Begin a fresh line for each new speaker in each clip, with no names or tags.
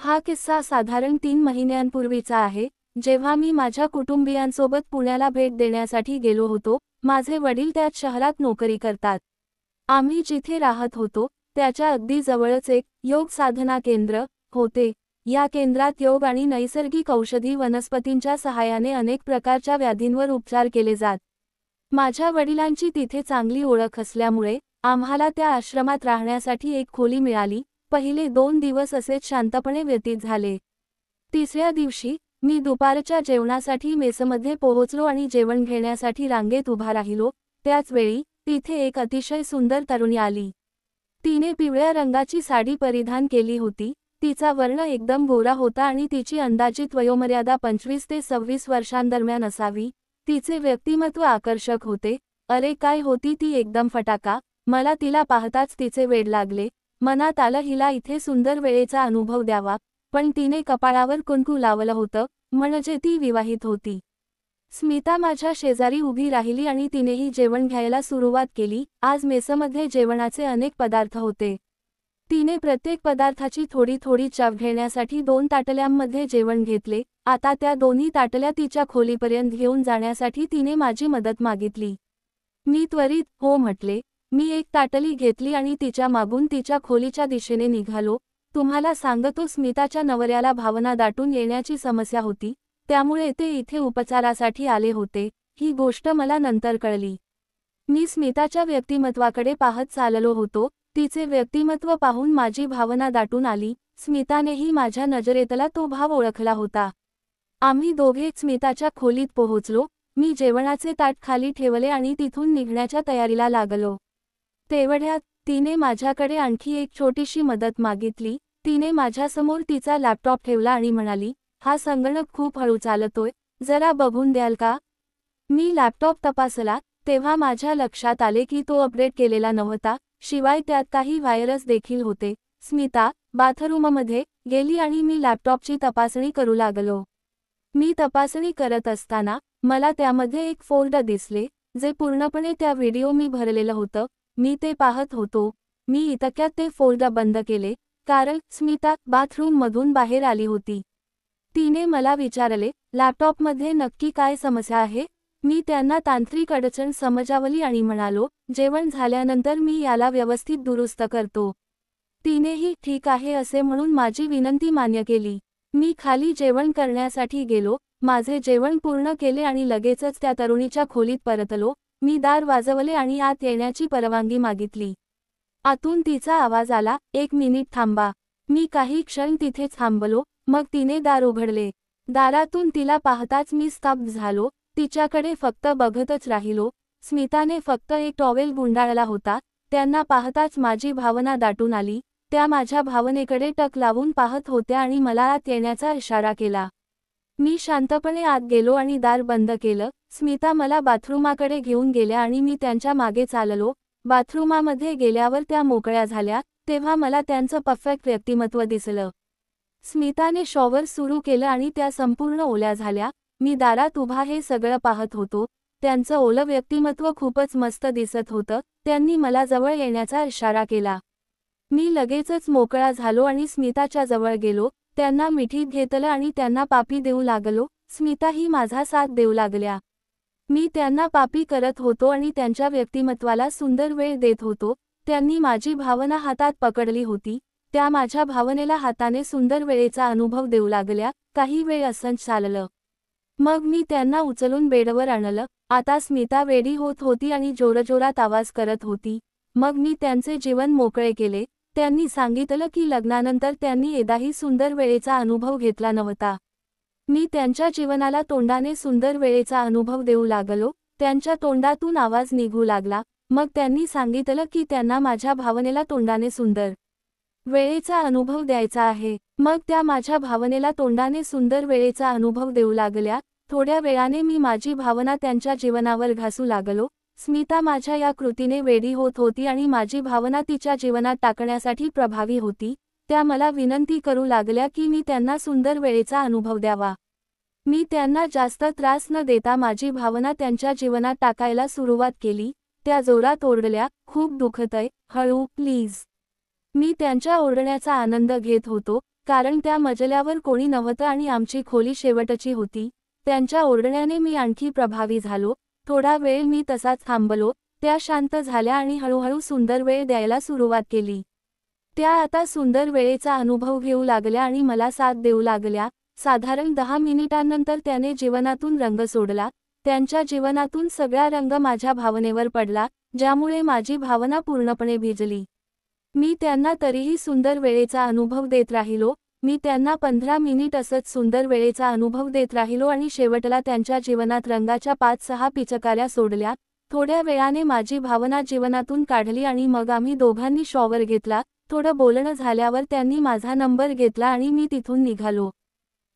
हा किस्सा साधारण 3 महिन्यांपूर्वीचा आहे, जेव्हा मी माझ्या कुटुंबियांसोबत पुण्याला भेट देण्यासाठी गेलो होतो. माझे वडील त्याच शहरात नोकरी करतात. आम्ही जिथे राहत होतो, त्याच्या अगदी जवळच एक योग साधना केंद्र होते. या केंद्रात योग आणि नैसर्गिक औषधी वनस्पतींच्या सहाय्याने अनेक प्रकारच्या व्याधींवर उपचार केले जात. माझ्या वडिलांची तिथे चांगली ओळख असल्यामुळे आम्हाला त्या आश्रमात राहण्यासाठी एक खोली मिळाली. पहिले 2 दिवस असेच शांतपणे व्यतीत झाले. तिसऱ्या दिवशी मी दुपारच्या जेवणासाठी मेसमध्ये पोहोचलो आणि जेवण घेण्यासाठी रांगेत उभा राहिलो. त्याच वेळी तिथे एक अतिशय सुंदर तरुणी आली. तिने पिवळ्या रंगाची साडी परिधान केली होती. तिचा वर्ण एकदम गोरा होता आणि तिची अंदाजित वयोमर्यादा 25 ते 26 वर्षांदरम्यान असावी. तिचे व्यक्तिमत्व आकर्षक होते. अरे काय होती ती एकदम फटाका. मला तिला पाहताच तिचे वेड लागले. मनात आलं हिला इथे सुंदर वेळेचा अनुभव द्यावा. पण तिने कपाळावर कुंकू लावलं होतं, म्हणजे ती विवाहित होती. स्मिता माझ्या शेजारी उभी राहिली आणि तिनेही जेवण घ्यायला सुरुवात केली. आज मेसमध्ये जेवणाचे अनेक पदार्थ होते. तिने प्रत्येक पदार्थाची थोडी थोडी चव घेण्यासाठी 2 ताटल्यांमध्ये जेवण घेतले. आता त्या दोन्ही ताटल्या तिच्या खोलीपर्यंत घेऊन जाण्यासाठी तिने माझी मदत मागितली. मी त्वरित हो म्हटले. मी एक ताटली घेतली आणि तिच्या मागून तिच्या खोलीच्या दिशेने निघालो. तुम्हाला सांगतो, स्मिताच्या नवऱ्याला भावना दाटून येण्याची समस्या होती, त्यामुळे ते इथे उपचारासाठी आले होते. ही गोष्ट मला नंतर कळली. मी स्मिताच्या व्यक्तिमत्वाकडे पाहत चाललो होतो. तिचे व्यक्तिमत्व पाहून माझी भावना दाटून आली. स्मितानेही माझ्या नजरेतला तो भाव ओळखला होता. आम्ही दोघे स्मिताच्या खोलीत पोहोचलो. मी जेवणाचे ताट खाली ठेवले आणि तिथून निघण्याच्या तयारीला लागलो. तेवढ्यात तिने माझ्याकडे आणखी एक छोटीशी मदत मागितली. तिने माझ्यासमोर तिचा लॅपटॉप ठेवला आणि म्हणाली, हा संगणक खूप हळू चालतोय, जरा बघून द्याल का? मी लॅपटॉप तपासला तेव्हा माझ्या लक्षात आले की तो अपडेट केलेला नव्हता. शिवाय त्यात काही व्हायरस देखील होते. स्मिता बाथरूममध्ये गेली आणि मी लॅपटॉपची तपासणी करू लागलो. मी तपासणी करत असताना मला त्यामध्ये एक फोल्डर दिसले, जे पूर्णपणे त्या व्हिडिओ मी भरलेलं होतं. मी ते पाहत होतो. मी इतक्यात ते फोल्डर बंद केले, कारण स्मिता बाथरूममधून बाहेर आली होती. तिने मला विचारले, लॅपटॉपमध्ये नक्की काय समस्या आहे? मी त्यांना तांत्रिक अडचण समजावली आणि म्हणालो, जेवण झाल्यानंतर मी याला व्यवस्थित दुरुस्त करतो. तिनेही ठीक आहे असे म्हणून माझी विनंती मान्य केली. मी खाली जेवण करण्यासाठी गेलो. माझे जेवण पूर्ण केले आणि लगेचच त्या तरुणीच्या खोलीत परतलो. मी दार वाजवले आणि आत येण्याची परवानगी मागितली. आतून तिचा आवाज आला, 1 मिनिट थांबा. मी काही क्षण तिथेच थांबलो. मग तिने दार उघडले. दारातून तिला पाहताच मी स्तब्ध झालो. तिच्याकडे फक्त बघतच राहिलो. स्मिताने फक्त एक टॉवेल गुंडाळला होता. त्यांना पाहताच माझी भावना दाटून आली. त्या माझ्या भावनेकडे टक लावून पाहत होत्या आणि मला आत येण्याचा इशारा केला. मी शांतपणे आत गेलो आणि दार बंद केलं. स्मिता मला बाथरूमाकडे घेऊन गेल्या आणि मी त्यांच्या मागे चाललो. बाथरूमामध्ये गेल्यावर त्या मोकळ्या झाल्या, तेव्हा मला त्यांचं परफेक्ट व्यक्तिमत्व दिसलं. स्मिताने शॉवर सुरू केलं आणि त्या संपूर्ण ओल्या झाल्या. मी दारात उभा हे सगळं पाहत होतो. त्यांचं ओलं व्यक्तिमत्व खूपच मस्त दिसत होतं. त्यांनी मला जवळ येण्याचा इशारा केला. मी लगेचच मोकळा झालो आणि स्मिताच्या जवळ गेलो. त्यांना मिठीत घेतलं आणि त्यांना पापी देऊ लागलो. स्मिताही माझा साथ देऊ लागल्या. मी त्यांना पापी करत होतो आणि त्यांच्या व्यक्तिमत्वाला सुंदर वेळ देत होतो. त्यांनी माझी भावना हातात पकडली होती. त्या माझ्या भावनेला हाताने सुंदर वेळेचा अनुभव देऊ लागल्या. काही वेळ असंच चाललं. मग मी त्यांना उचलून बेडवर आणलं. आता स्मिता वेडी होत होती आणि जोरजोरात आवाज करत होती. मग मी त्यांचे जीवन मोकळे केले. त्यांनी सांगितलं की लग्नानंतर त्यांनी एकदाही सुंदर वेळेचा अनुभव घेतला नव्हता. मी त्यांच्या जीवनाला तोंडाने सुंदर वेळेचा अनुभव देऊ लागलो. त्यांच्या तोंडातून आवाज निघू लागला. मग त्यांनी सांगितलं की त्यांना माझ्या भावनेला तोंडाने सुंदर वेळेचा अनुभव द्यायचा आहे. मग त्या माझ्या भावनेला तोंडाने सुंदर वेळेचा अनुभव देऊ लागल्या. थोड्या वेळाने मी माझी भावना त्यांच्या जीवनावर घासू लागलो. स्मिता माझ्या या कृतीने वेडी होत होती आणि माझी भावना तिच्या जीवनात टाकण्यासाठी प्रभावी होती. त्या मला विनंती करू लागल्या की मी त्यांना सुंदर वेळेचा अनुभव द्यावा. मी त्यांना जास्त त्रास न देता माझी भावना त्यांच्या जीवनात टाकायला सुरुवात केली. त्या जोरात ओरडल्या, खूप दुखतंय, हळू प्लीज. मी त्यांच्या ओरडण्याचा आनंद घेत होतो, कारण त्या मजल्यावर कोणी नव्हतं आणि आमची खोली शेवटची होती. त्यांच्या ओरडण्याने मी आणखी प्रभावी झालो. थोडा वेळ मी तसाच थांबलो. त्या शांत झाल्या आणि हळूहळू सुंदर वेळ द्यायला सुरुवात केली. त्या आता सुंदर वेळेचा अनुभव घेऊ लागल्या आणि मला साथ देऊ लागल्या. साधारण 10 मिनिटांनंतर त्याने जीवनातून रंग सोडला. त्यांच्या जीवनातून सगळा रंग माझ्या भावनेवर पडला, ज्यामुळे माझी भावना पूर्णपणे भिजली. मी त्यांना तरीही सुंदर वेळेचा अनुभव देत राहिलो. मी त्यांना 15 मिनिट असंच सुंदर वेळेचा अनुभव देत राहिलो आणि शेवटला त्यांच्या जीवनात रंगाच्या 5-6 पिचकाऱ्या सोडल्या. थोड्या वेळाने माझी भावना जीवनातून काढली आणि मग आम्ही दोघांनी शॉवर घेतला. थोडं बोलणं झाल्यावर त्यांनी माझा नंबर घेतला आणि मी तिथून निघालो.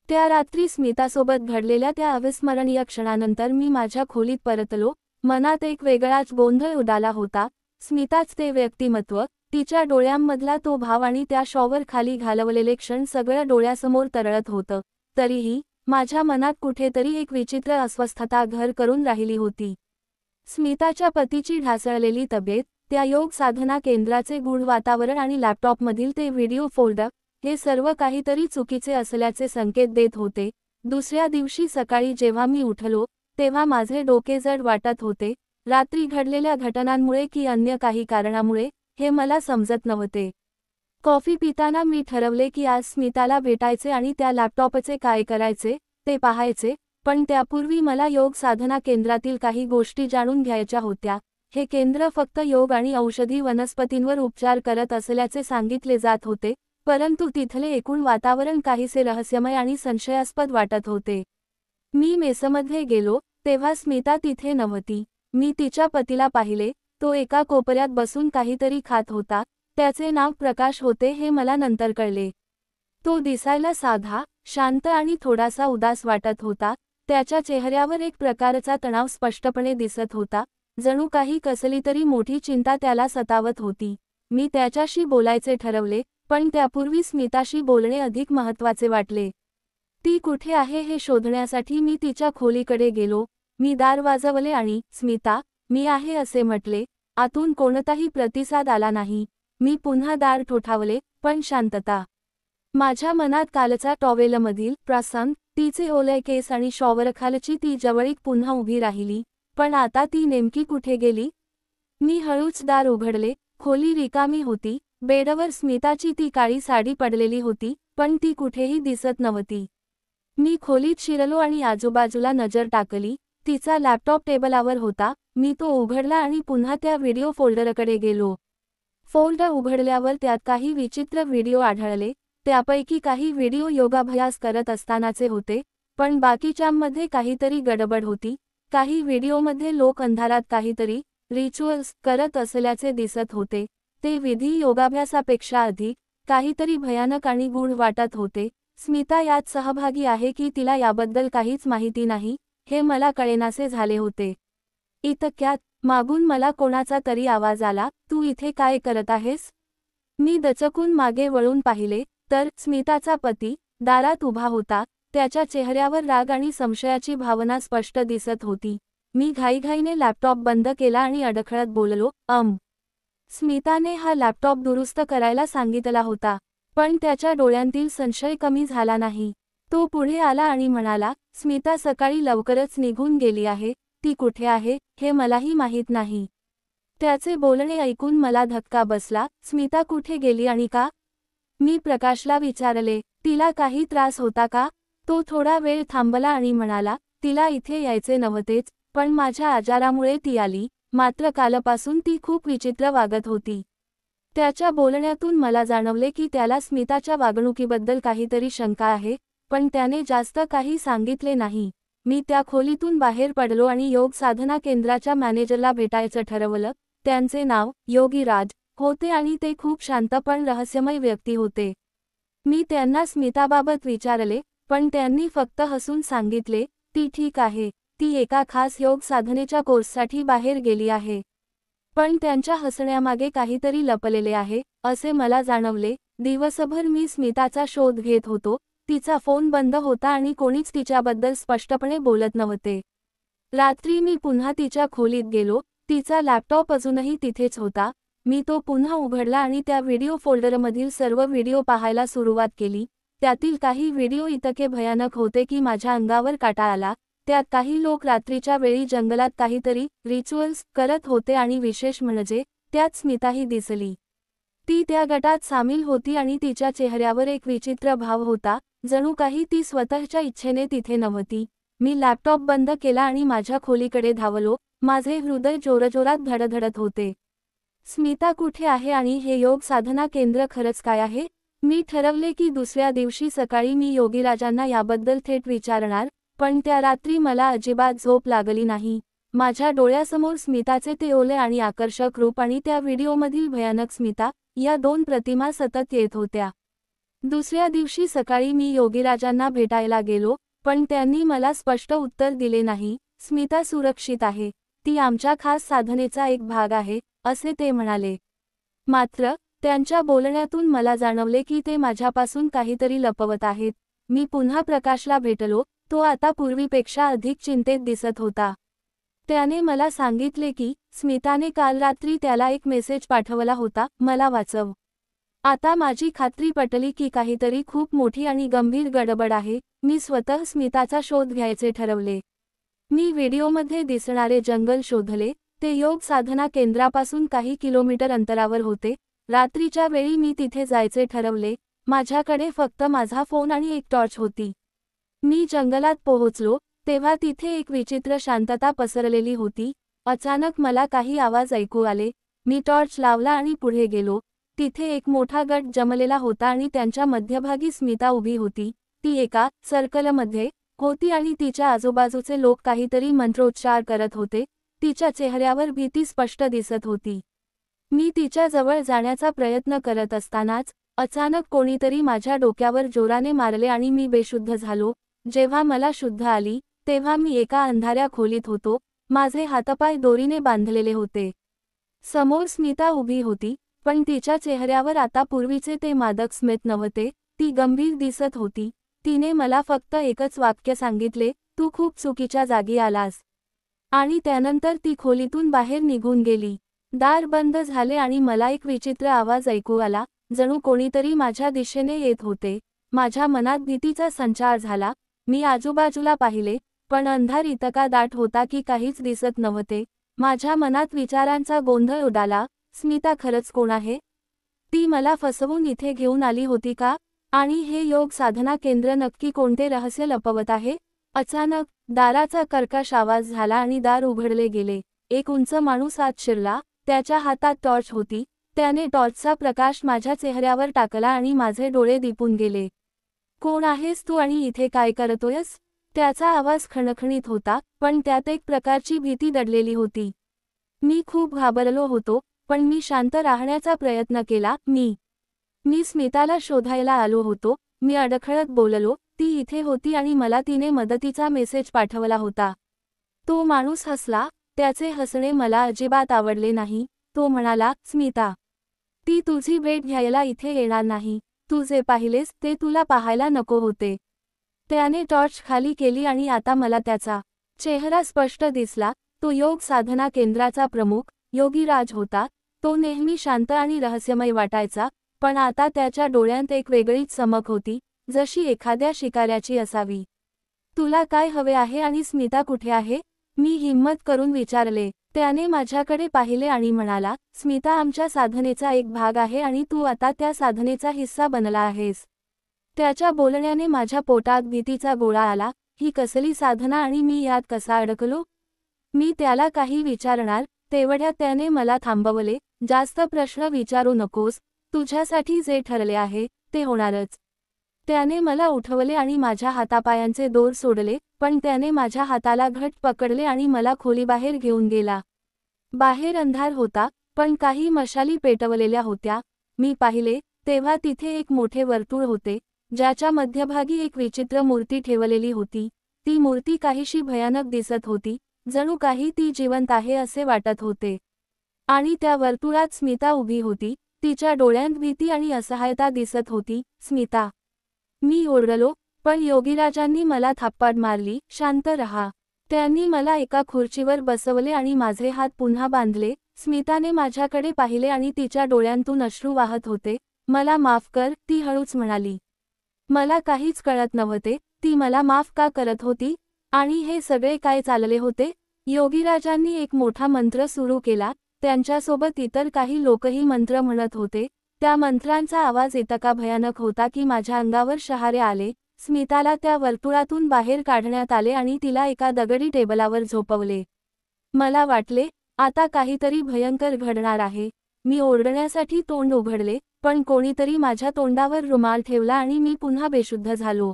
त्या रात्री स्मितासोबत घडलेल्या त्या अविस्मरणीय क्षणानंतर मी माझ्या खोलीत परतलो. मनात एक वेगळाच गोंधळ उडाला होता. स्मिताच ते व्यक्तिमत्व, तिच्या डोळ्यांमधला तो भाव आणि त्या शॉवर खाली घालवलेले क्षण सगळं डोळ्यासमोर तरळत होतं. तरीही माझ्या मनात कुठेतरी एक विचित्र अस्वस्थता घर करून राहिली होती. स्मिताच्या पतीची ढासळलेली तब्येत, त्या योग साधना केंद्राचे गूढ वातावरण आणि लॅपटॉपमधील ते व्हिडिओ फोल्डर, हे सर्व काहीतरी चुकीचे असल्याचे संकेत देत होते. दुसऱ्या दिवशी सकाळी जेव्हा मी उठलो, तेव्हा माझे डोके जड वाटत होते. रात्री घडलेल्या घटनांमुळे की अन्य काही कारणामुळे, हे मला समजत नव्हते. कॉफी पिताना मी ठरवले की आज स्मिताला भेटायचे आणि त्या लॅपटॉपचे काय करायचे, ते पाहायचे. पण त्यापूर्वी मला योग साधना केंद्रातील काही गोष्टी जाणून घ्यायच्या होत्या. हे केंद्र फक्त योग आणि औषधी वनस्पतींवर उपचार करत असल्याचे सांगितले जात होते, परंतु तिथले एकूण वातावरण काहीसे रहस्यमय आणि संशयास्पद वाटत होते. मी मेसमध्ये गेलो, तेव्हा स्मिता तिथे नव्हती. मी तिच्या पतीला पाहिले. तो एका कोपऱ्यात बसून काहीतरी खात होता. त्याचे नाव प्रकाश होते हे मला नंतर कळले. तो दिसायला साधा, शांत आणि थोडासा उदास वाटत होता. त्याच्या चेहऱ्यावर एक प्रकारचा तणाव स्पष्टपणे दिसत होता, जणू काही कसली तरी मोठी चिंता त्याला सतावत होती. मी त्याच्याशी बोलायचे ठरवले, पण त्यापूर्वी स्मिताशी बोलणे अधिक महत्त्वाचे वाटले. ती कुठे आहे हे शोधण्यासाठी मी तिच्या खोलीकडे गेलो. मी दार वाजवले आणि "स्मिता, मी आहे" असे म्हटले. आतून कोणताही प्रतिसाद आला नाही. मी पुन्हा दार ठोठावले, पण शांतता. माझ्या मनात कालचा टॉवेलमधील प्रसंग, तिचे ओले केस आणि शॉवरखालची ती जवळीक पुन्हा उभी राहिली. पण आता ती नेमकी कुठे गेली? मी हळूच दार उघडले. खोली रिकामी होती. बेडवर स्मिताची ती काळी साडी पडलेली होती, पण ती कुठेही दिसत नव्हती. मी खोलीत शिरलो आणि आजूबाजूला नजर टाकली. तिचा लॅपटॉप टेबलावर होता. मी तो उघडला आणि पुन्हा त्या व्हिडिओ फोल्डरकडे गेलो. फोल्डर उघडल्यावर त्यात काही विचित्र व्हिडिओ आढळले. त्यापैकी काही व्हिडिओ योगाभ्यास करत असतानाचे होते, पण बाकीच्यांमध्ये काहीतरी गडबड होती. काही व्हिडिओमध्ये लोक अंधारात काहीतरी रिच्युअल्स करत असल्याचे दिसत होते. ते विधी योगाभ्यासापेक्षा अधिक काहीतरी भयानक आणि गूढ वाटत होते. स्मिता यात सहभागी आहे की तिला याबद्दल काहीच माहिती नाही, हे मला कळेनासे झाले होते. इतक्यात मागून मला कोणाचा तरी आवाज आला, "तू इथे काय करत आहेस?" मी दचकून मागे वळून पाहिले, तर स्मिताचा पती दारात उभा होता. त्याच्या चेहऱ्यावर राग आणि संशयाची भावना स्पष्ट दिसत होती. मी घाईघाईने लॅपटॉप बंद केला आणि अडखळत बोललो, स्मिताने हा लॅपटॉप दुरुस्त करायला सांगितला होता. पण त्याच्या डोळ्यांतील संशय कमी झाला नाही. तो पुढे आला आणि म्हणाला, "स्मिता सकाळी लवकरच निघून गेली आहे. ती कुठे आहे, हे मलाही माहीत नाही." त्याचे बोलणे ऐकून मला धक्का बसला. स्मिता कुठे गेली आणि का? मी प्रकाशला विचारले, "तिला काही त्रास होता का?" तो थोडा वेळ थांबला आणि म्हणाला, "तिला इथे यायचे नव्हतेच, पण माझ्या आजारामुळे ती आली. मात्र कालपासून ती खूप विचित्र वागत होती." त्याच्या बोलण्यातून मला जाणवले की त्याला स्मिताच्या वागणुकीबद्दल काहीतरी शंका आहे, पण त्याने जास्त काही सांगितले नाही. मी त्या खोलीतून बाहेर पडलो आणि योग साधना केंद्राच्या मॅनेजरला भेटायचं ठरवलं. त्यांचे नाव योगीराज होते आणि ते खूप शांत पण रहस्यमय व्यक्ती होते. मी त्यांना स्मिताबाबत विचारले, पण त्यांनी फक्त हसून सांगितले, "ती ठीक आहे. ती एका खास योग साधनेच्या कोर्ससाठी बाहेर गेली आहे." पण त्यांच्या हसण्यामागे काहीतरी लपलेले आहे, असे मला जाणवले. दिवसभर मी स्मिताचा शोध घेत होतो. तिचा फोन बंद होता आणि कोणीच तिच्याबद्दल स्पष्टपणे बोलत नव्हते. रात्री मी पुन्हा तिच्या खोलीत गेलो. तिचा लॅपटॉप अजूनही तिथेच होता. मी तो पुन्हा उघडला आणि त्या व्हिडिओ फोल्डरमधील सर्व व्हिडिओ पाहायला सुरुवात केली. त्यातील काही व्हिडिओ इतके भयानक होते की माझ्या अंगावर काटा आला। त्यात काही लोक रात्रीच्या वेळी जंगलात काहीतरी रिच्युअल्स करत होते आणि विशेष म्हणजे त्यात स्मिताही दिसली। ती त्या गटात सामील होती आणि तिच्या चेहऱ्यावर एक विचित्र भाव होता, जणू काही ती स्वतःच्या इच्छेने तिथे नव्हती। मी लॅपटॉप बंद केला आणि माझ्या खोलीकडे धावलो, माझे हृदय जोरजोरात धडधडत होते। स्मिता कुठे आहे आणि हे योग साधना केंद्र खरंच काय आहे? मी ठरवले की दुसऱ्या दिवशी सकाळी मी योगीराजांना याबद्दल थेट विचारणार, पण त्या रात्री मला अजिबात झोप लागली नाही। माझ्या डोळ्यासमोर स्मिताचे ते ओले आणि आकर्षक रूप आणि त्या व्हिडिओमधील भयानक स्मिता, या दोन प्रतिमा सतत येत होत्या। दुसऱ्या दिवशी सकाळी मी योगीराजांना भेटायला गेलो, पण त्यांनी मला स्पष्ट उत्तर दिले नाही। स्मिता सुरक्षित आहे, ती आमच्या खास साधनेचा एक भाग आहे, असे ते म्हणाले। मात्र त्यांच्या बोलण्यातून मला जाणवले की ते माझ्यापासून काहीतरी लपवत आहेत। मी पुन्हा प्रकाशला भेटलो, तो आता पूर्वीपेक्षा अधिक चिंतेत दिसत होता। त्याने मला सांगितले की स्मिताने काल रात्री त्याला एक मेसेज पाठवला होता, मला वाचव। आता माझी खात्री पटली की काहीतरी खूप मोठी आणि गंभीर गडबड आहे। मी स्वतः स्मिताचा शोध घ्यायचे ठरवले। मी व्हिडिओमध्ये दिसणारे जंगल शोधले, ते योग साधना केंद्रापासून काही किलोमीटर अंतरावर होते। रात्रीच्या वेळी मी तिथे जायचे ठरवले, माझ्याकडे फक्त माझा फोन आणि एक टॉर्च होती। मी जंगलात पोहोचलो, तेव्हा तिथे एक विचित्र शांतता पसरलेली होती। अचानक मला काही आवाज ऐकू आले, मी टॉर्च लावला आणि पुढे गेलो। तिथे एक मोठा गट जमलेला होता आणि त्यांच्या मध्यभागी स्मिता उभी होती। ती एका सर्कलमध्ये होती आणि तिच्या आजूबाजूचे लोक काहीतरी मंत्रोच्चार करत होते। तिच्या चेहऱ्यावर भीती स्पष्ट दिसत होती। मी तिच्या जवळ जाण्याचा प्रयत्न करत असतानाच अचानक कोणीतरी माझ्या डोक्यावर जोराने मारले आणि मी बेशुद्ध झालो। जेव्हा मला शुद्ध आली, तेव्हा मी एका अंधाऱ्या खोलीत होतो, माझे हातपाय दोरीने बांधलेले होते। समोर स्मिता उभी होती, पण तिच्या चेहऱ्यावर आता पूर्वीचे ते मादक स्मित नव्हते, ती गंभीर दिसत होती। तिने मला फक्त एकच वाक्य सांगितले, तू खूप चुकीच्या जागी आलास। आणि त्यानंतर ती खोलीतून बाहेर निघून गेली। दार बंद झाले आणि मला एक विचित्र आवाज ऐकू आला, जणू कोणीतरी माझ्या दिशेने येत होते। माझ्या मनात भीतीचा संचार झाला। मी आजूबाजूला पाहिले, पण अंधार इतका दाट होता की काहीच दिसत नव्हते। माझ्या मनात विचारांचा गोंधळ उडाला, स्मिता खरंच कोण आहे? ती मला फसवून इथे घेऊन आली होती का? आणि हे योग साधना केंद्र नक्की कोणते रहस्य लपवत आहे? अचानक दाराचा कर्कश आवाज झाला आणि दार उघडले गेले। एक उंच माणूस आत शिरला, त्याच्या हातात टॉर्च होती। त्याने टॉर्चचा प्रकाश माझ्या चेहऱ्यावर टाकला आणि माझे डोळे दिपून गेले। कोण आहेस तू आणि इथे काय करतोयस? त्याचा आवाज खणखणीत होता, पण त्यात एक प्रकारची भीती दडलेली होती। मी खूप घाबरलो होतो, पण मी शांत राहण्याचा प्रयत्न केला। मी स्मिताला शोधायला आलो होतो, मी अडखळत बोललो, ती इथे होती आणि मला तिने मदतीचा मेसेज पाठवला होता। तो माणूस हसला, त्याचे हसणे मला अजिबात आवडले नाही। तो म्हणाला, स्मिता, ती तुझी भेट घ्यायला इथे येणार नाही। तू जे पाहिलेस ते तुला पाहायला नको होते। त्याने टॉर्च खाली केली आणि आता मला त्याचा चेहरा स्पष्ट दिसला। तो योग साधना केंद्राचा प्रमुख योगीराज होता। तो नेहमी शांत आणि रहस्यमय वाटायचा, पण आता त्याच्या डोळ्यांत एक वेगळीच चमक होती, जशी एखाद्या शिकाऱ्याची असावी। तुला काय हवे आहे आणि स्मिता कुठे आहे? मी हिम्मत करून विचारले। त्याने माझ्याकडे पाहिले आणि म्हणाला, स्मिता आमच्या साधनेचा एक भाग आहे आणि तू आता त्या साधनेचा हिस्सा बनला आहेस। त्याच्या बोलण्याने माझ्या पोटात भीतीचा गोळा आला। ही कसली साधना आणि मी यात कसा अडकलो? मी त्याला काही विचारणार, तेवढ्यात त्याने मला थांबवले। जास्त प्रश्न विचारू नकोस, तुझ्यासाठी जे ठरले आहे ते होणारच। त्याने मला उठवले आणि माझ्या हातापायांचे दोर सोडले, पण त्याने माझ्या हाताला घट्ट पकडले आणि मला खोलीबाहेर घेऊन गेला। बाहेर अंधार होता, पण काही मशाली पेटवलेल्या होत्या। मी पाहिले, तेव्हा तिथे एक मोठे वर्तुळ होते, ज्याच्या मध्यभागी एक विचित्र मूर्ती ठेवलेली होती। ती मूर्ती काहीशी भयानक दिसत होती, जणू काही ती जिवंत आहे असे वाटत होते। आणि त्या वर्तुळात स्मिता उभी होती, तिच्या डोळ्यांत भीती आणि असहायता दिसत होती। स्मिता, मी ओरडलो, पण योगीराजांनी मला थापट मारली, शांत रहा। त्यांनी मला एका खुर्चीवर बसवले आणि माझे हात पुन्हा बांधले। स्मिताने माझ्याकडे पाहिले आणि तिच्या डोळ्यांतून अश्रू वाहत होते। मला माफ कर, ती हळूच म्हणाली। मला काहीच कळत नव्हते, ती मला माफ का करत होती? आणि हे सगळे काय चालले होते? योगीराजांनी एक मोठा मंत्र सुरू केला, त्यांच्यासोबत इतर काही लोकही मंत्र म्हणत होते. त्या मंत्रांचा आवाज इतका भयानक होता की माझ्या अंगावर शहारे आले. स्मिताला त्या वर्तुळातून बाहेर काढण्यात आले आणि तिला एका दगडी टेबलावर झोपवले. मला वाटले, आता काहीतरी भयंकर घडणार आहे. मी ओरडण्यासाठी तोंड उघडले, पण कोणीतरी माझ्या तोंडावर रुमाल ठेवला आणि मी पुन्हा बेशुद्ध झालो.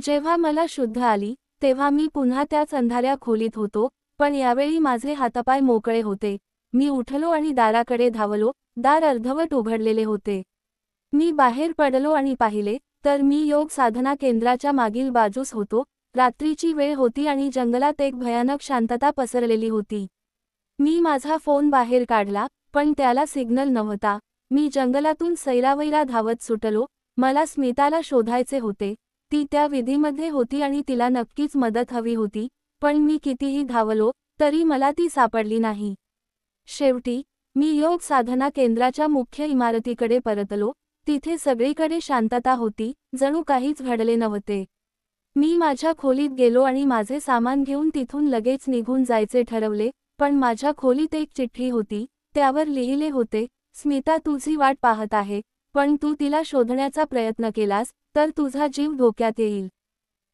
जेव्हा मला शुद्ध आली, तेव्हा मी पुन्हा त्याच अंधाऱ्या खोलीत होतो, पण यावेळी माझे हातपाय मोकळे होते. मी उठलो आणि दाराकडे धावलो. दार अर्धवट उघडलेले होते. मी बाहेर पडलो आणि पाहिले, तर मी योग साधना केंद्राच्या मागील बाजूस होतो. रात्रीची वेळ होती आणि जंगलात एक भयानक शांतता पसरलेली होती. मी माझा फोन बाहेर काढला, पण त्याला सिग्नल नव्हता. मी जंगलातून सैरावैरा धावत सुटलो. मला स्मिताला शोधायचे होते. ती त्या विधीमध्ये होती आणि तिला नक्कीच मदत हवी होती, पण मी कितीही धावलो, तरी मला ती सापडली नाही. शेवटी, मी योग साधना केंद्राच्या मुख्य इमारतीकडे परतलो. तिथे सगळीकडे शांतता होती, जणू काहीच घडले नव्हते. मी माझ्या खोलीत गेलो आणि माझे सामान घेऊन तिथून लगेच निघून जायचे ठरवले, पण माझ्या खोलीत एक चिठ्ठी होती. त्यावर लिहिले होते, स्मिता तुझी वाट पाहत आहे, पण तू तिला शोधण्याचा प्रयत्न केलास, तर तुझा जीव धोक्यात येईल.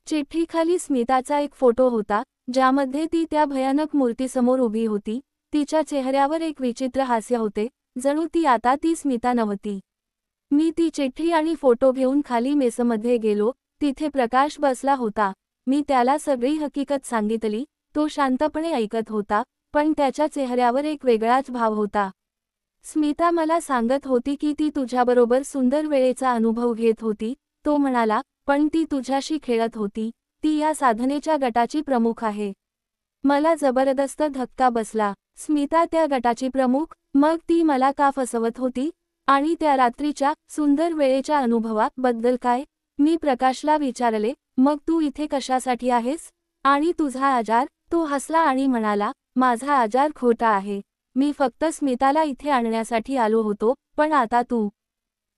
चिठ्ठीखाली स्मिताचा एक फोटो होता, ज्यामध्ये ती त्या भयानक मूर्तीसमोर उभी होती. तिच्या चेहऱ्यावर एक विचित्र हास्य होते, जणू ती आता ती स्मिता नव्हती. मी ती चिठ्ठी आणि फोटो घेऊन खाली मेसमध्ये गेलो. तिथे प्रकाश बसला होता. मी त्याला सगळी हकीकत सांगितली. तो शांतपणे ऐकत होता, पण त्याच्या चेहऱ्यावर एक वेगळाच भाव होता. स्मिता मला सांगत होती की ती तुझ्याबरोबर सुंदर वेळेचा अनुभव घेत होती. तो म्हणाला, पण ती तुझ्याशी खेळत होती. ती या साधनेच्या गटाची प्रमुख आहे. मला जबरदस्त धक्का बसला. स्मिता त्या गटाची प्रमुख? मग ती मला का फसवत होती? आणि त्या रात्रीच्या सुंदर वेळेच्या अनुभवाबद्दल काय? मी प्रकाशला विचारले, मग तू इथे कशासाठी आहेस? आणि तुझा आजार? तो हसला आणि म्हणाला, माझा आजार खोटा आहे. मी फक्त स्मिताला इथे आणण्यासाठी आलो होतो, पण आता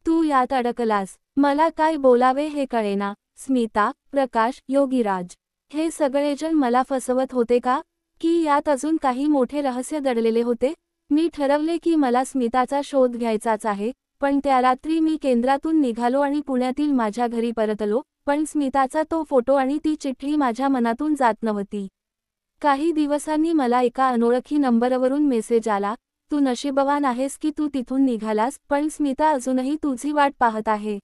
तू यात अडकलास. मला काय बोलावे हे कळेना. स्मिता, प्रकाश, योगीराज, हे सगळेजण मला फसवत होते का? की यात अजून काही मोठे रहस्य दडलेले होते? मी ठरवले की मला स्मिताचा शोध घ्यायचाच आहे, पण त्या रात्री मी केंद्रातून निघालो आणि पुण्यातील माझ्या घरी परतलो, पण स्मिताचा तो फोटो आणि ती चिठ्ठी माझ्या मनातून जात नव्हती. काही दिवसांनी मला एका अनोळखी नंबरवरून मेसेज आला, तू नशीबवान आहेस की तू तिथून निघालास, पण स्मिता अजूनही तुझी वाट पाहत आहे.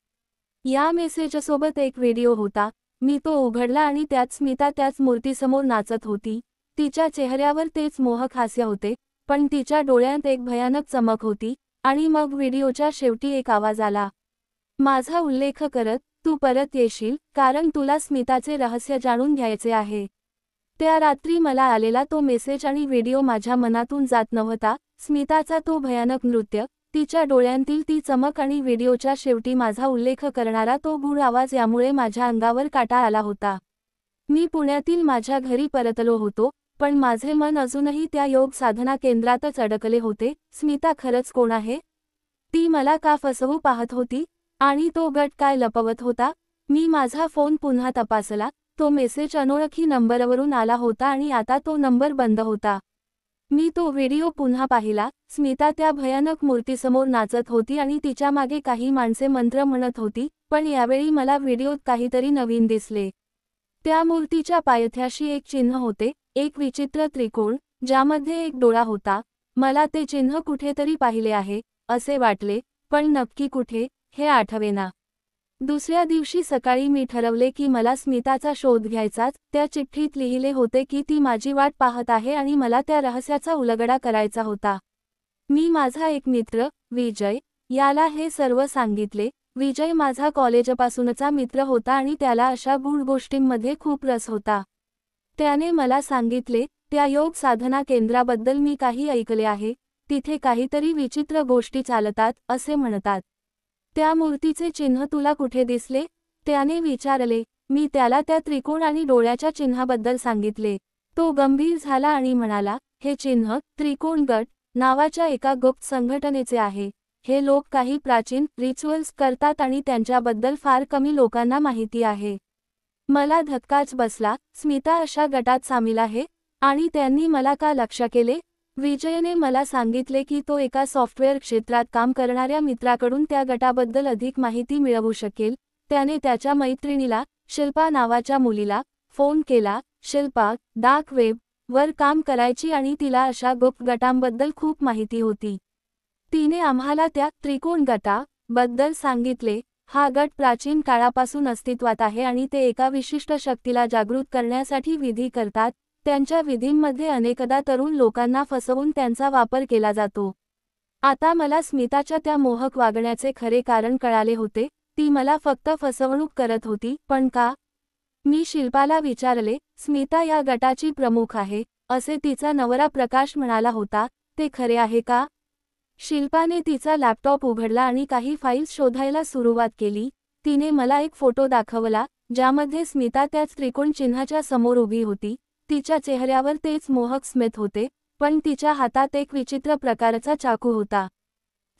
या मेसेजसोबत एक व्हिडिओ होता. मी तो उघडला आणि त्यात स्मिता त्याच मूर्तीसमोर नाचत होती. तिच्या चेहऱ्यावर तेच मोहक हास्य होते, पण तिच्या डोळ्यात एक भयानक चमक होती. आणि मग व्हिडिओच्या शेवटी एक आवाज आला. माझा उल्लेख करत, तू परत येशील, कारण तुला स्मिताचे रहस्य जाणून घ्यायचे आहे. त्या रात्री मला आलेला तो मेसेज आणि व्हिडिओ माझ्या मनातून जात नव्हता. स्मिताचा तो भयानक नृत्य, तिच्या डोळ्यांतील ती चमक आणि व्हिडिओच्या शेवटी माझा उल्लेख करणारा तो गूढ आवाज यामुळे माझ्या अंगावर काटा आला होता. मी पुण्यातील माझ्या घरी परतलो होतो, पण माझे मन अजूनही त्या योग साधना केंद्रातच अडकले होते. स्मिता खरंच कोण आहे? ती मला का फसवू पाहत होती? आणि तो गट काय लपवत होता? मी माझा फोन पुन्हा तपासला. तो मेसेज अनोळखी नंबरवरून आला होता आणि आता तो नंबर बंद होता. मी तो व्हिडिओ पुन्हा पाहिला. स्मिता त्या भयानक मूर्तीसमोर नाचत होती आणि तिच्या मागे काही माणसे मंत्र म्हणत होती, पण यावेळी मला व्हिडिओत काहीतरी नवीन दिसले. त्या मूर्तीच्या पायथ्याशी एक चिन्ह होते, एक विचित्र त्रिकोण, ज्यामध्ये एक डोळा होता. मला ते चिन्ह कुठेतरी पाहिले आहे, असे वाटले, पण नक्की कुठे, हे आठवेना. दुसऱ्या दिवशी सकाळी मी ठरवले की मला स्मिताचा शोध घ्यायचाच. त्या चिठ्ठीत लिहिले होते की ती माझी वाट पाहत आहे आणि मला त्या रहस्याचा उलगडा करायचा होता. मी माझा एक मित्र, विजय, याला हे सर्व सांगितले. विजय माझा कॉलेजपासूनचा मित्र होता आणि त्याला अशा गूढ गोष्टींमध्ये खूप रस होता. त्याने मला सांगितले, त्या योग साधना केंद्राबद्दल मी काही ऐकले आहे. तिथे काहीतरी विचित्र गोष्टी चालतात, असे म्हणतात. त्या मूर्तीचे चिन्ह तुला कुठे दिसले? त्याने विचारले. मी त्याला त्या त्रिकोण आणि डोळ्याच्या चिन्हाबद्दल सांगितले. तो गंभीर झाला आणि म्हणाला, हे चिन्ह त्रिकोण गट नावाच्या एका गुप्त संघटनेचे आहे. हे लोक काही प्राचीन रिच्युअल्स करतात आणि त्यांच्याबद्दल फार कमी लोकांना माहिती आहे. मला धक्काच बसला. स्मिता अशा गटात सामील आहे आणि त्यांनी मला का लक्ष केले? विजयने मला सांगितले की तो एका सॉफ्टवेअर क्षेत्रात काम करणाऱ्या मित्राकडून त्या गटाबद्दल अधिक माहिती मिळवू शकेल. त्याने त्याच्या मैत्रिणीला, शिल्पा नावाच्या मुलीला, फोन केला. शिल्पा डार्क वेब वर काम करायची आणि तिला अशा गुप्त गटांबद्दल खूप माहिती होती. तिने आम्हाला त्या त्रिकोण गटाबद्दल सांगितले. हा गट प्राचीन काळापासून अस्तित्वात आहे आणि ते एका विशिष्ट शक्तीला जागृत करण्यासाठी विधी करतात. त्यांच्या विधींमध्ये अनेकदा तरुण लोकांना फसवून त्यांचा वापर केला जातो. आता मला स्मिताच्या त्या मोहक वागण्याचे खरे कारण कळाले होते. ती मला फक्त फसवणूक करत होती, पण का? मी शिल्पाला विचारले. स्मिता या गटाची प्रमुख आहे, असे तिचा नवरा प्रकाश म्हणाला होता. ते खरे आहे का? शिल्पाने तिचा लॅपटॉप उघडला आणि काही फाईल्स शोधायला सुरुवात केली. तिने मला एक फोटो दाखवला, ज्यामध्ये स्मिता त्याच त्रिकोण चिन्हाच्या समोर उभी होती. तिच्या चेहऱ्यावर तेच मोहक स्मित होते, पण तिच्या हातात एक विचित्र प्रकारचा चाकू होता.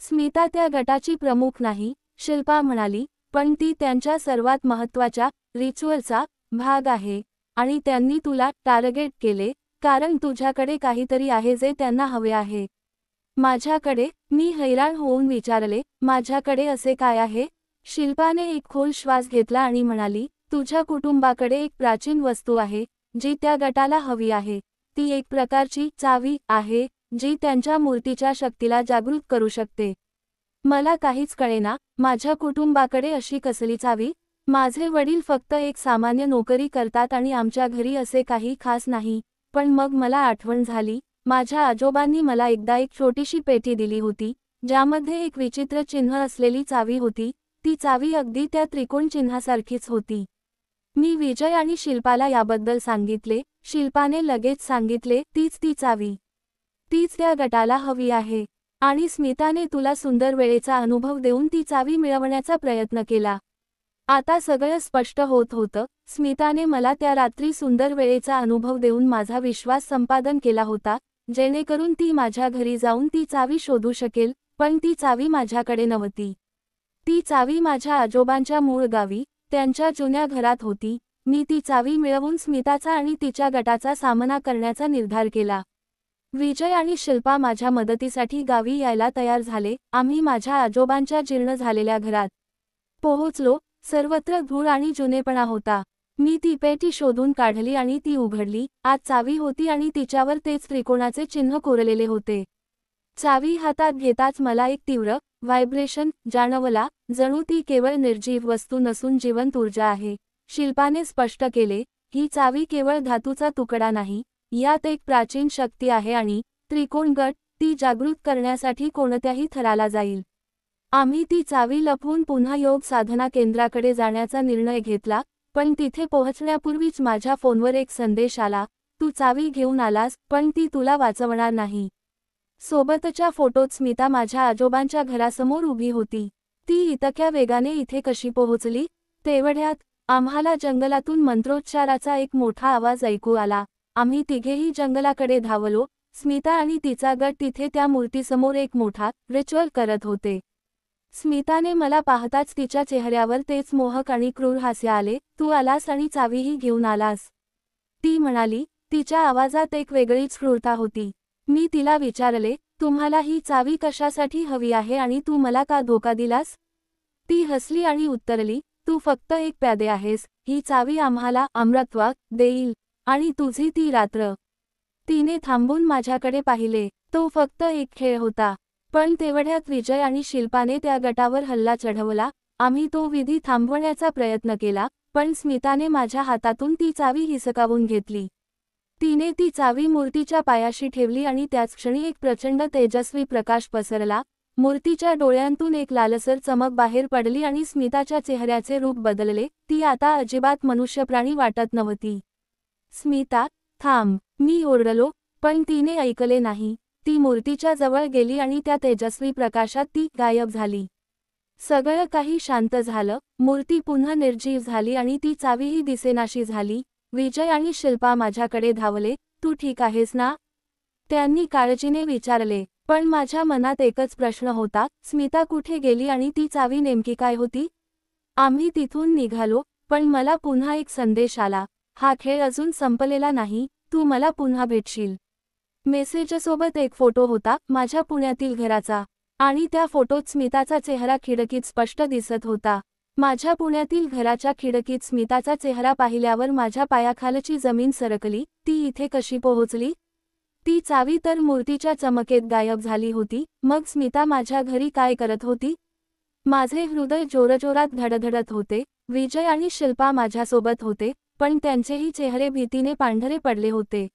स्मिता त्या गटाची प्रमुख नाही, शिल्पा म्हणाली, पण ती त्यांच्या सर्वात महत्त्वाच्या रिच्युअलचा भाग आहे. आणि त्यांनी तुला टार्गेट केले, कारण तुझ्याकडे काहीतरी आहे जे त्यांना हवे आहे. माझ्याकडे? मी हैराण होऊन विचारले, माझ्याकडे असे काय आहे? शिल्पाने एक खोल श्वास घेतला आणि म्हणाली, तुझ्या कुटुंबाकडे एक प्राचीन वस्तू आहे, जी त्या गटाला हवी आहे. ती एक प्रकारची चावी आहे, जी त्यांच्या मूर्तीच्या शक्तीला जागृत करू शकते. मला काहीच कळेना. माझ्या कुटुंबाकडे अशी कसली चावी? माझे वडील फक्त एक सामान्य नोकरी करतात आणि आमच्या घरी असे काही खास नाही. पण मग मला आठवण झाली, माझ्या आजोबांनी मला एकदा एक छोटीशी पेटी दिली होती, ज्यामध्ये एक विचित्र चिन्ह असलेली चावी होती. ती चावी अगदी त्या त्रिकोण चिन्हासारखीच होती. मी विजय आणि शिल्पाला याबद्दल सांगितले. शिल्पाने लगेच सांगितले, तीच ती चावी. तीच त्या गटाला हवी आहे. आणि स्मिताने तुला सुंदर वेळेचा अनुभव देऊन ती चावी मिळवण्याचा प्रयत्न केला. आता सगळं स्पष्ट होत होतं. स्मिताने मला त्या रात्री सुंदर वेळेचा अनुभव देऊन माझा विश्वास संपादन केला होता, जेणेकरून ती माझ्या घरी जाऊन ती चावी शोधू शकेल. पण ती चावी माझ्याकडे नव्हती. ती चावी माझ्या आजोबांच्या मूळ गावी, त्यांच्या जुन्या घरात होती. मी ती चावी मिळवून स्मिताचा आणि तिच्या गटाचा सामना करण्याचा निर्धार केला. विजय आणि शिल्पा माझ्या मदतीसाठी गावी यायला तयार झाले. आम्ही माझ्या आजोबांच्या जीर्ण झालेल्या घरात पोहोचलो. सर्वत्र धूळ आणि जुनेपणा होता. मी ती पेटी शोधून काढली आणि ती उघडली. आत चावी होती आणि तिच्यावर तेच त्रिकोणाचे चिन्ह कोरलेले होते. चावी हातात घेताच मला एक तीव्र व्हायब्रेशन जाणवला, जणू ती केवळ निर्जीव वस्तू नसून जिवंत ऊर्जा आहे. शिल्पाने स्पष्ट केले, ही चावी केवळ धातूचा तुकडा नाही, यात एक प्राचीन शक्ती आहे आणि त्रिकोण गट ती जागृत करण्यासाठी कोणत्याही थराला जाईल. आम्ही ती चावी लपवून पुन्हा योग साधना केंद्राकडे जाण्याचा निर्णय घेतला. पण तिथे पोहोचण्यापूर्वीच माझ्या फोनवर एक संदेश आला, तू चावी घेऊन आलास, पण ती तुला वाचवणार नाही. सोबतच्या फोटोत स्मिता माझ्या आजोबांच्या घरासमोर उभी होती. ती इतक्या वेगाने इथे कशी पोहोचली? तेवढ्यात आम्हाला जंगलातून मंत्रोच्चाराचा एक मोठा आवाज ऐकू आला. आम्ही तिघेही जंगलाकडे धावलो. स्मिता आणि तिचा गट तिथे त्या मूर्तीसमोर एक मोठा रिच्युअल करत होते. स्मिताने मला पाहताच तिच्या चेहऱ्यावर तेच मोहक आणि क्रूर हास्य आले. तू आलास आणि चावीही घेऊन आलास, ती म्हणाली. तिच्या आवाजात एक वेगळीच क्रूरता होती. मी तिला विचारले, तुम्हाला ही चावी कशासाठी हवी आहे आणि तू मला का धोका दिलास? ती हसली आणि उत्तरली, तू फक्त एक प्यादे आहेस. ही चावी आम्हाला अमृतत्व देईल आणि तुझी ती रात्र. तिने थांबून माझ्याकडे पाहिले. तो फक्त एक खेळ होता. पण तेवढ्यात विजय आणि शिल्पाने त्या गटावर हल्ला चढवला. आम्ही तो विधी थांबवण्याचा प्रयत्न केला, पण स्मिताने माझ्या हातातून ती चावी हिसकावून घेतली. तिने ती चावी मूर्तीच्या पायाशी ठेवली आणि त्याच क्षणी एक प्रचंड तेजस्वी प्रकाश पसरला. मूर्तीच्या डोळ्यांतून एक लालसर चमक बाहेर पडली आणि स्मिताच्या चेहऱ्याचे रूप बदलले. ती आता अजिबात मनुष्यप्राणी वाटत नव्हती. स्मिता, थांब, मी ओरडलो, पण तिने ऐकले नाही. ती मूर्तीच्या जवळ गेली आणि त्या तेजस्वी प्रकाशात ती गायब झाली. सगळं काही शांत झालं. मूर्ती पुन्हा निर्जीव झाली आणि ती चावीही दिसेनाशी झाली. विजय आणि शिल्पा माझ्याकडे धावले. तू ठीक आहेस ना? त्यांनी काळजीने विचारले. पण माझ्या मनात एकच प्रश्न होता, स्मिता कुठे गेली आणि ती चावी नेमकी काय होती? आम्ही तिथून निघालो, पण मला पुन्हा एक संदेश आला, हा खेळ अजून संपलेला नाही, तू मला पुन्हा भेटशील. मेसेजसोबत एक फोटो होता माझ्या पुण्यातील घराचा, आणि त्या फोटोत स्मिताचा चेहरा खिडकीत स्पष्ट दिसत होता. माझ्या पुण्यातील घराच्या खिडकीत स्मिताचा चेहरा पाहिल्यावर माझ्या पायाखालची जमीन सरकली. ती इथे कशी पोहोचली? ती चावी तर मूर्तीच्या चमकेत गायब झाली होती, मग स्मिता माझ्या घरी काय करत होती? माझे हृदय जोरजोरात धडधडत होते. विजय आणि शिल्पा माझ्यासोबत होते, पण त्यांचेही चेहरे भीतीने पांढरे पडले होते.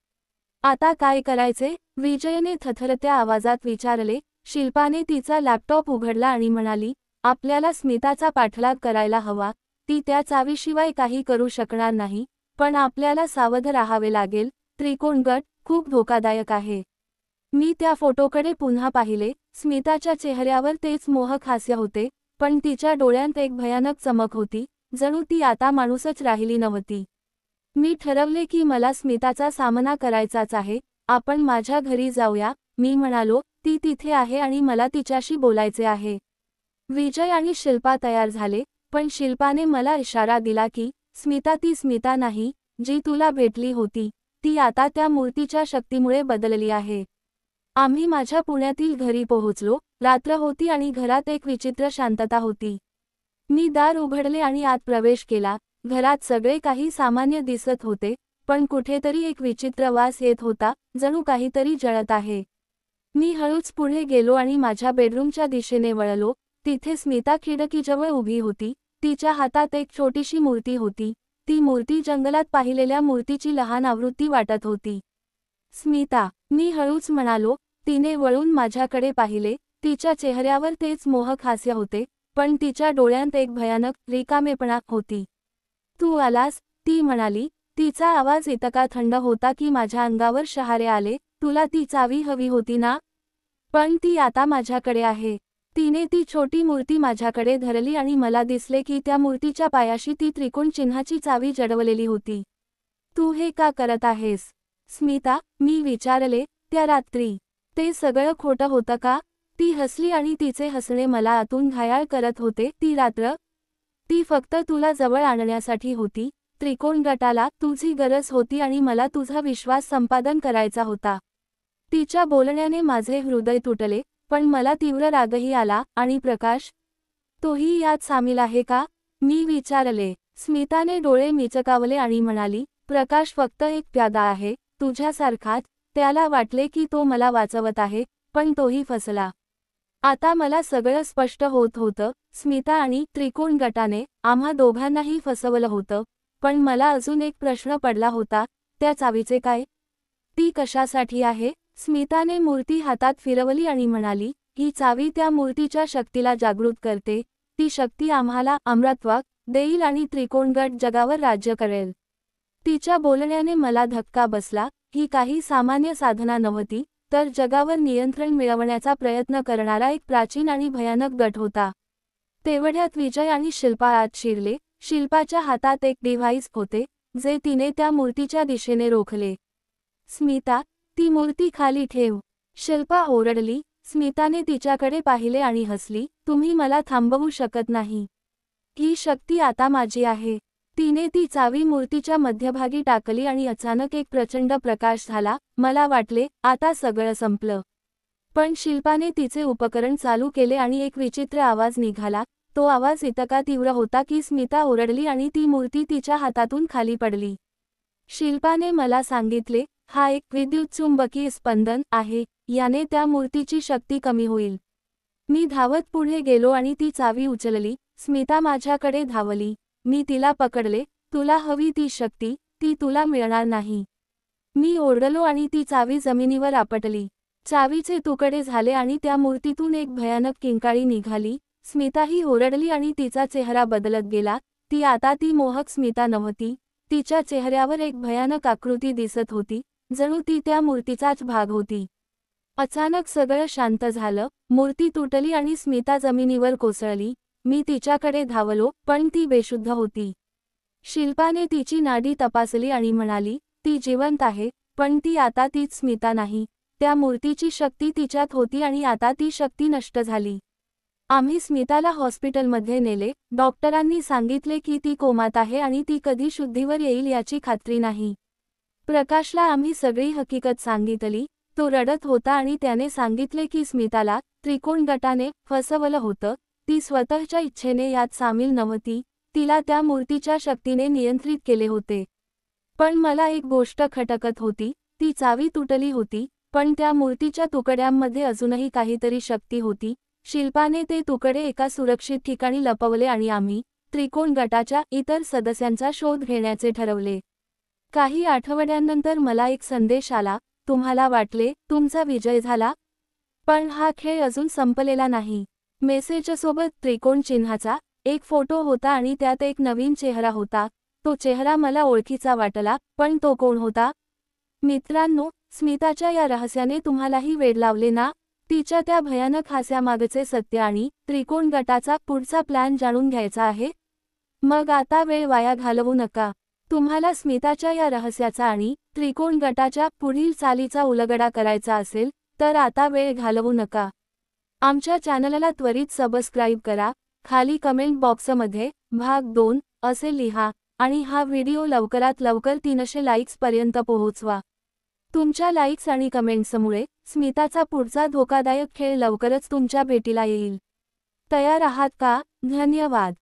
आता काय करायचे? विजयने थरथरत्या आवाजात विचारले. शिल्पाने तिचा लॅपटॉप उघडला आणि म्हणाली, आपल्याला स्मिताचा पाठलाग करायला हवा. ती त्या चावीशिवाय काही करू शकणार नाही, पण आपल्याला सावध राहावे लागेल. त्रिकोण गट खूप धोकादायक आहे. मी त्या फोटोकडे पुन्हा पाहिले. स्मिताच्या चेहऱ्यावर तेच मोहक हास्य होते, पण तिच्या डोळ्यांत एक भयानक चमक होती, जणू ती आता माणूसच राहिली नव्हती. मी ठरवले की मला स्मिताचा सामना करायचाच आहे. आपण माझ्या घरी जाऊया, मी म्हणालो. ती तिथे आहे आणि मला तिच्याशी बोलायचे आहे. विजय आणि शिल्पा तयार झाले, पण शिल्पाने मला इशारा दिला की स्मिता ती स्मिता नाही, जी तुला भेटली होती. ती आता त्या मूर्तीच्या शक्तीमुळे बदलली आहे. आम्ही माझ्या पुण्यातील घरी पोहोचलो. रात्र होती आणि घरात एक विचित्र शांतता होती. मी दार उघडले आणि आत प्रवेश केला. घरात सगळे काही सामान्य दिसत होते, पण कुठेतरी एक विचित्र वास येत होता, जणू काहीतरी जळत आहे. मी हळूच पुढे गेलो आणि माझ्या बेडरूमच्या दिशेने वळलो. तिथे स्मिता खिडकीजवळ उभी होती. तिच्या हातात एक छोटीशी मूर्ती होती. ती मूर्ती जंगलात पाहिलेल्या मूर्तीची लहान आवृत्ती वाटत होती. स्मिता, मी हळूच म्हणालो. तिने वळून माझ्याकडे पाहिले. तिच्या चेहऱ्यावर तेच मोहक हास्य होते, पण तिच्या डोळ्यांत एक भयानक रिकामेपणा होती. तू आलास, ती म्हणाली. तिचा आवाज इतका थंड होता की माझ्या अंगावर शहारे आले. तुला ती चावी हवी होती ना? पण ती आता माझ्याकडे आहे. तिने ती छोटी मूर्ती माझ्याकडे धरली आणि मला दिसले की त्या मूर्तीच्या पायाशी ती त्रिकोण चिन्हाची चावी जडवलेली होती. तू हे का करत आहेस, स्मिता? मी विचारले. त्या रात्री ते सगळं खोटं होतं का? ती हसली आणि तिचे हसणे मला आतून घायाळ करत होते. ती रात्र, ती फक्त तुला जवळ आणण्यासाठी होती. त्रिकोण गटाला तुझी गरज होती आणि मला तुझा विश्वास संपादन करायचा होता. तिच्या बोलण्याने माझे हृदय तुटले, पण मला तीव्र रागही आला. आणि प्रकाश, तोही यात सामील आहे का? मी विचारले. स्मिताने डोळे मिचकावले आणि म्हणाली, प्रकाश फक्त एक प्यादा आहे, तुझ्यासारखाच. त्याला वाटले की तो मला वाचवत आहे, पण तोही फसला. आता मला सगळं स्पष्ट होत होतं. स्मिता आणि त्रिकोण गटाने आम्हा दोघांनाही फसवलं होतं, पण मला अजून एक प्रश्न पडला होता, त्या चावीचे काय? ती कशासाठी आहे? स्मिताने मूर्ती हातात फिरवली आणि म्हणाली, ही चावी त्या मूर्तीच्या शक्तीला जागृत करते. ती शक्ती आम्हाला अमरत्व देईल आणि त्रिकोण गट जगावर राज्य करेल. तिच्या बोलण्याने मला धक्का बसला. ही काही सामान्य साधना नव्हती, तर जगावर नियंत्रण मिळवण्याचा प्रयत्न करणारा एक प्राचीन आणि भयानक गट होता. तेवढ्यात विजय आणि शिल्पा आत शिरले. शिल्पाच्या हातात एक डिव्हाइस होते, जे तिने त्या मूर्तीच्या दिशेने रोखले. स्मिता, ती मूर्ती खाली ठेव, शिल्पा ओरडली. स्मिताने तिच्याकडे पाहिले आणि हसली. तुम्ही मला थांबवू शकत नाही. ही शक्ती आता माझी आहे. तिने ती चावी मूर्तीच्या मध्यभागी टाकली आणि अचानक एक प्रचंड प्रकाश झाला. मला वाटले, आता सगळं संपलं. पण शिल्पाने तिचे उपकरण चालू केले आणि एक विचित्र आवाज निघाला. तो आवाज इतका तीव्र होता की स्मिता ओरडली आणि ती मूर्ती तिच्या हातातून खाली पडली. शिल्पाने मला सांगितले, हा एक विद्युतचुंबकीय स्पंदन आहे, याने त्या मूर्तीची शक्ती कमी होईल. मी धावत पुढे गेलो आणि ती चावी उचलली. स्मिता माझ्याकडे धावली. मी तिला पकडले. तुला हवी ती शक्ती, ती तुला मिळणार नाही, मी ओरडलो आणि ती चावी जमिनीवर आपटली. चावीचे तुकडे झाले आणि त्या मूर्तीतून एक भयानक किंकाळी निघाली. स्मिताही ओरडली आणि तिचा चेहरा बदलत गेला. ती आता ती मोहक स्मिता नव्हती. तिच्या चेहऱ्यावर एक भयानक आकृती दिसत होती, जणू ती त्या मूर्तीचाच भाग होती. अचानक सगळं शांत झालं. मूर्ती तुटली आणि स्मिता जमिनीवर कोसळली. मी तिच्याकडे धावलो, पण ती बेशुद्ध होती. शिल्पाने तिची नाडी तपासली आणि म्हणाली, ती जिवंत आहे, पण ती आता तीच स्मिता नाही. त्या मूर्तीची शक्ती तिच्यात होती आणि आता ती शक्ती नष्ट झाली. आम्ही स्मिताला हॉस्पिटलमध्ये नेले. डॉक्टरांनी सांगितले की ती कोमात आहे आणि ती कधी शुद्धीवर येईल याची खात्री नाही. प्रकाशला आम्ही सगळी हकीकत सांगितली. तो रडत होता आणि त्याने सांगितले की स्मिताला त्रिकोण गटाने फसवलं होतं. ती स्वतःच्या इच्छेने यात सामील नव्हती. तिला त्या मूर्तीच्या शक्तीने नियंत्रित केले होते. पण मला एक गोष्ट खटकत होती. ती चावी तुटली होती, पण त्या मूर्तीच्या तुकड्यांमध्ये अजूनही काहीतरी शक्ती होती. शिल्पाने ते तुकडे एका सुरक्षित ठिकाणी लपवले आणि आम्ही त्रिकोण गटाच्या इतर सदस्यांचा शोध घेण्याचे ठरवले. काही आठवड्यांनंतर मला एक संदेश आला. तुम्हाला वाटले तुमचा विजय झाला? पण हा खेळ अजून संपलेला नाही. मेसेजसोबत त्रिकोण चिन्हाचा एक फोटो होता आणि त्यात एक नवीन चेहरा होता. तो चेहरा मला ओळखीचा वाटला, पण तो कोण होता? मित्रांनो, स्मिताच्या या रहस्याने तुम्हालाही वेड लावले ना? तिच्या त्या भयानक हास्यामागचे सत्य आणि त्रिकोण गटाचा पुढचा प्लॅन जाणून घ्यायचा आहे? मग आता वेळ वाया घालवू नका. तुम्हाला स्मिताच्या या रहस्याचा आणि त्रिकोण गटाच्या पुढील चालीचा उलगडा करायचा असेल, तर आता वेळ घालवू नका. आमच्या चॅनलला त्वरित सबस्क्राईब करा. खाली कमेंट बॉक्समध्ये भाग 2 असे लिहा आणि हा व्हिडिओ लवकरात लवकर 300 लाईक्सपर्यंत पोहोचवा. तुमच्या लाईक्स आणि कमेंट्समुळे स्मिताचा पुढचा धोकादायक खेळ लवकरच तुमच्या भेटीला येईल. तयार आहात का? धन्यवाद.